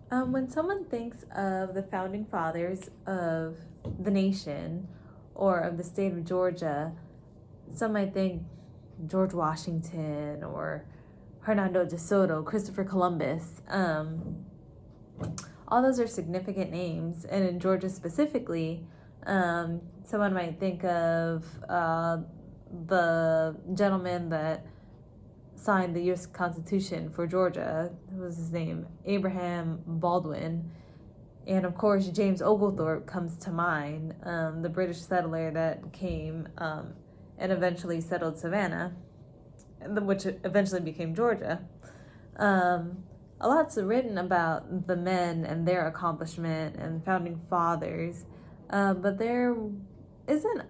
When someone thinks of the founding fathers of the nation or of the state of Georgia, some might think George Washington or Hernando de Soto, Christopher Columbus. All those are significant names, and in Georgia specifically, someone might think of the gentleman that signed the U.S. Constitution for Georgia. What was his name? Abraham Baldwin. And of course, James Oglethorpe comes to mind, the British settler that came and eventually settled Savannah, which eventually became Georgia. A lot's written about the men and their accomplishment and founding fathers, but there isn't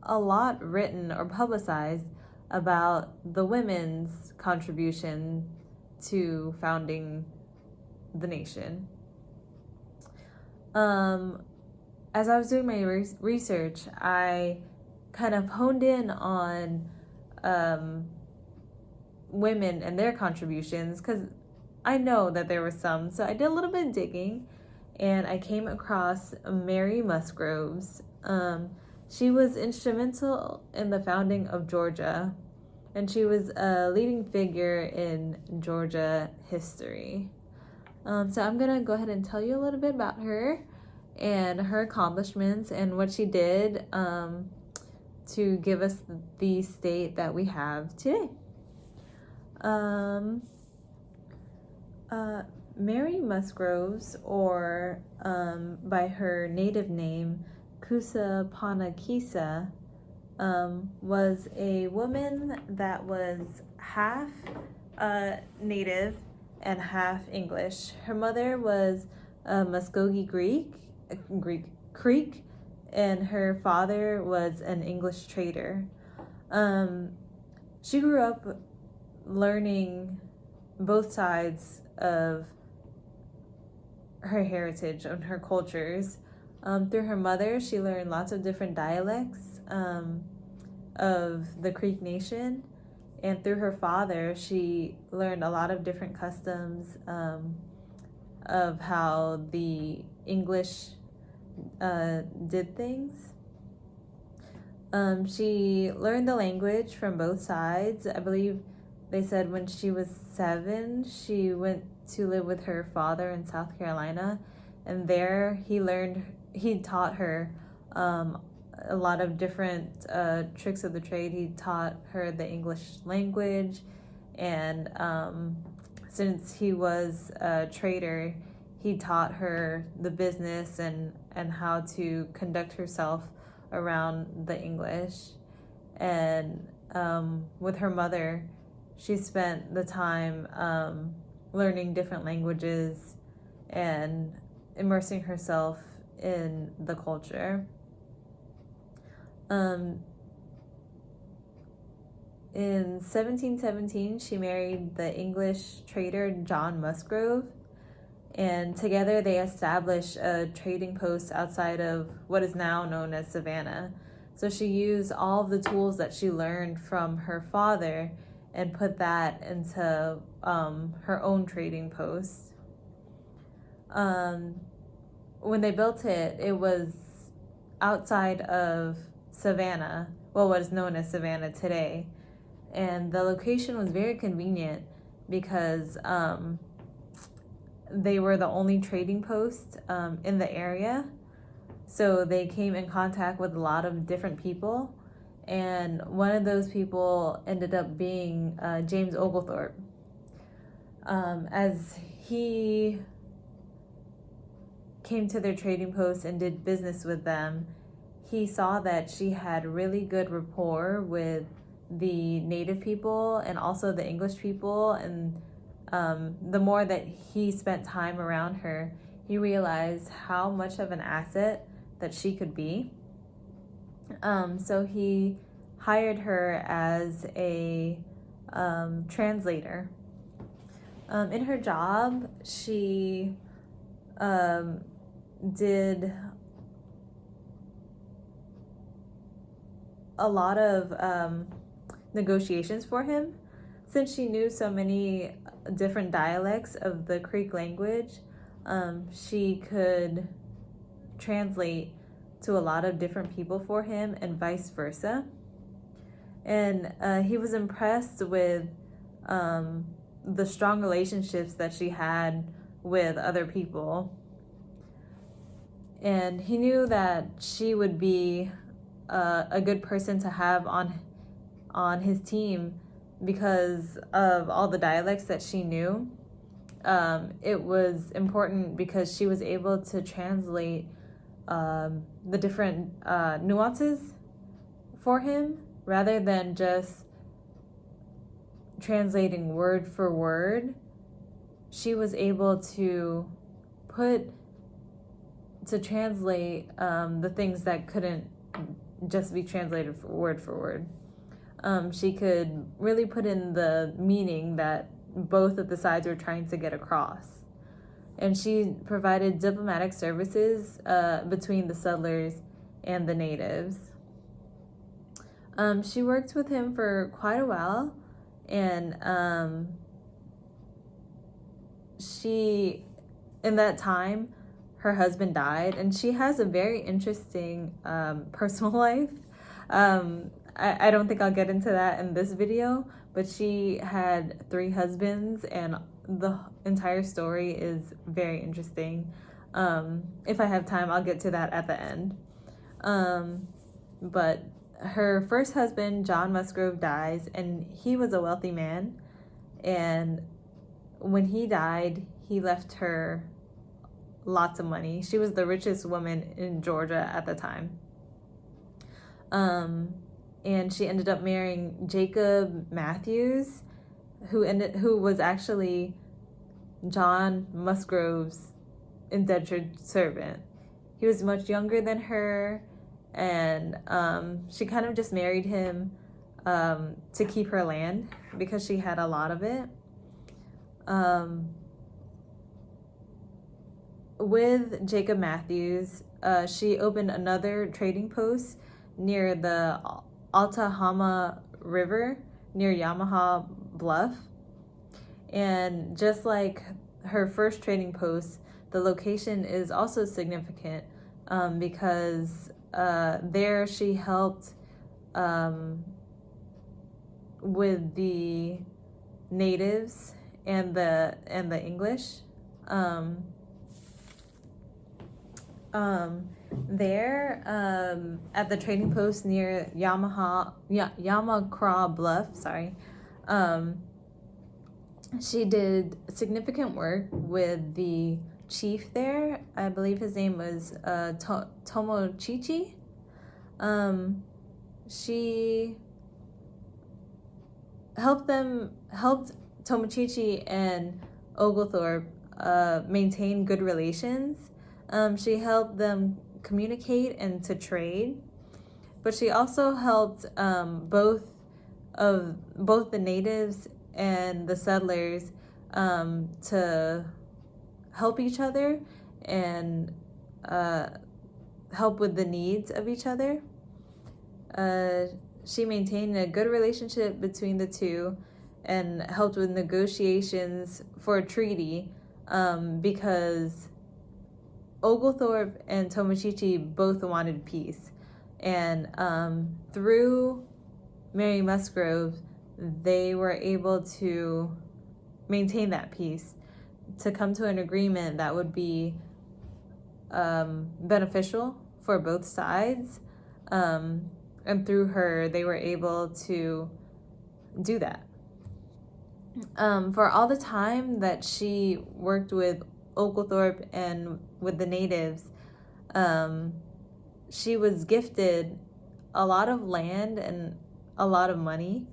a lot written or publicized about the women's contribution to founding the nation. As I was doing my research, I kind of honed in on women and their contributions because I know that there were some. So I did a little bit of digging and I came across Mary Musgroves. She was instrumental in the founding of Georgia, and she was a leading figure in Georgia history. So I'm going to go ahead and tell you a little bit about her and her accomplishments and what she did to give us the state that we have today. Mary Musgroves, or by her native name, Kusapanakisa, was a woman that was half native and half English. Her mother was a Muskogee Creek, and her father was an English trader. She grew up learning both sides of her heritage and her cultures. Through her mother, she learned lots of different dialects of the Creek Nation. And through her father, she learned a lot of different customs of how the English did things. She learned the language from both sides. I believe they said when she was 7, she went to live with her father in South Carolina, and there he taught her a lot of different tricks of the trade. He taught her the English language, and since he was a trader, he taught her the business and how to conduct herself around the English. And with her mother, she spent the time learning different languages and immersing herself in the culture. In 1717, she married the English trader John Musgrove, and together they established a trading post outside of what is now known as Savannah. So she used all of the tools that she learned from her father and put that into her own trading post. When they built it, it was outside of Savannah, well, what is known as Savannah today. And the location was very convenient because they were the only trading post in the area. So they came in contact with a lot of different people. And one of those people ended up being James Oglethorpe. As he came to their trading post and did business with them, he saw that she had really good rapport with the native people and also the English people. And the more that he spent time around her, he realized how much of an asset that she could be. So he hired her as a translator. In her job, she did a lot of negotiations for him. Since she knew so many different dialects of the Creek language, She could translate to a lot of different people for him and vice versa. And he was impressed with the strong relationships that she had with other people. And he knew that she would be a good person to have on his team because of all the dialects that she knew. It was important because she was able to translate the different nuances for him rather than just translating word for word. She was able to translate the things that couldn't just be translated word for word. She could really put in the meaning that both of the sides were trying to get across. And she provided diplomatic services between the settlers and the natives. She worked with him for quite a while, and in that time, her husband died, and she has a very interesting personal life. I don't think I'll get into that in this video, but she had 3 husbands, and the entire story is very interesting. If I have time, I'll get to that at the end. But her first husband, John Musgrove, dies, and he was a wealthy man. And when he died, he left her lots of money. She was the richest woman in Georgia at the time. And she ended up marrying Jacob Matthews, who was actually John Musgrove's indentured servant. He was much younger than her, and she kind of just married him to keep her land because she had a lot of it. With Jacob Matthews, she opened another trading post near the Altahama River near Yamaha Bluff. And just like her first trading post, the location is also significant because there she helped with the natives and the English. There at the trading post near Yamakra Bluff, she did significant work with the chief there. I believe his name was Tomochichi. She helped Tomochichi and Oglethorpe maintain good relations. She helped them communicate and to trade, but she also helped both the natives and the settlers to help each other and help with the needs of each other. She maintained a good relationship between the two and helped with negotiations for a treaty because Oglethorpe and Tomochichi both wanted peace. And through Mary Musgrove, they were able to maintain that peace, to come to an agreement that would be beneficial for both sides. And through her, they were able to do that. For all the time that she worked with Oglethorpe and with the natives, she was gifted a lot of land and a lot of money.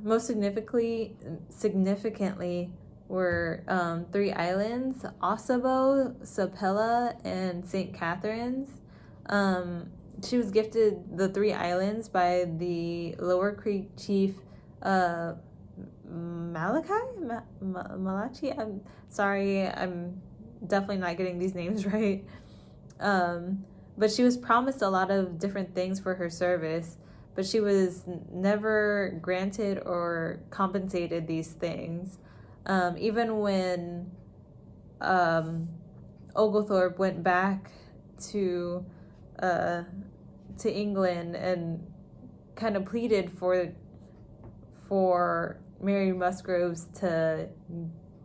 Most significantly were 3 islands: Ossabaw, Sapela, and St. Catharines. She was gifted the 3 islands by the Lower Creek chief Malachi? I'm sorry, I'm definitely not getting these names right. But she was promised a lot of different things for her service, but she was never granted or compensated these things. Even when Oglethorpe went back to England and kind of pleaded for Mary Musgroves to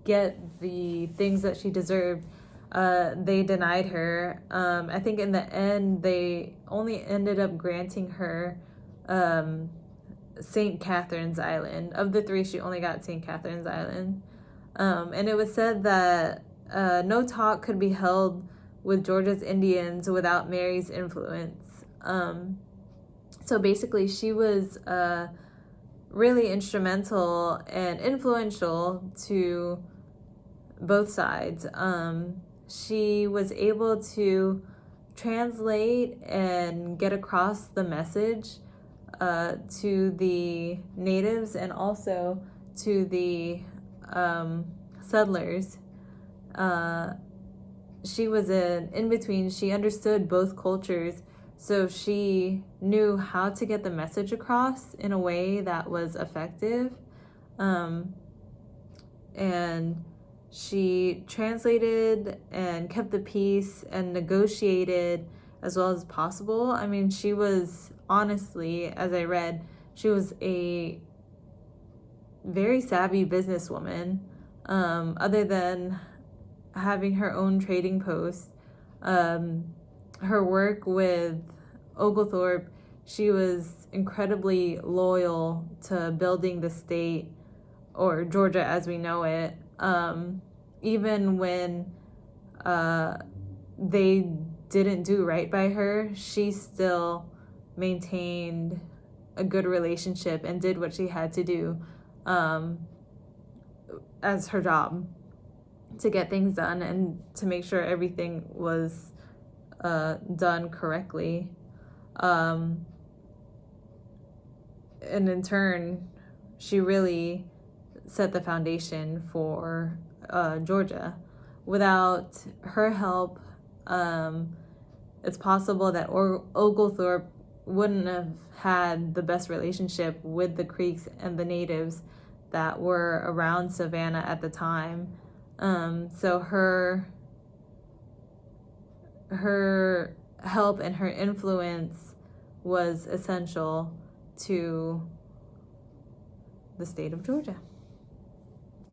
get the things that she deserved, they denied her. I think in the end they only ended up granting her St. Catherine's Island. Of the three, she only got St. Catherine's Island. And it was said that no talk could be held with Georgia's Indians without Mary's influence. So basically, she was really instrumental and influential to both sides. She was able to translate and get across the message to the natives and also to the settlers. She was an in-between. She understood both cultures, so she knew how to get the message across in a way that was effective. And she translated and kept the peace and negotiated as well as possible. I mean, she was, honestly, as I read, she was a very savvy businesswoman. Other than having her own trading post, her work with Oglethorpe, she was incredibly loyal to building the state, or Georgia as we know it. Even when they didn't do right by her, she still maintained a good relationship and did what she had to do as her job to get things done and to make sure everything was done correctly. And in turn, she really set the foundation for Georgia. Without her help, it's possible that Oglethorpe wouldn't have had the best relationship with the Creeks and the natives that were around Savannah at the time. So her help and her influence was essential to the state of Georgia.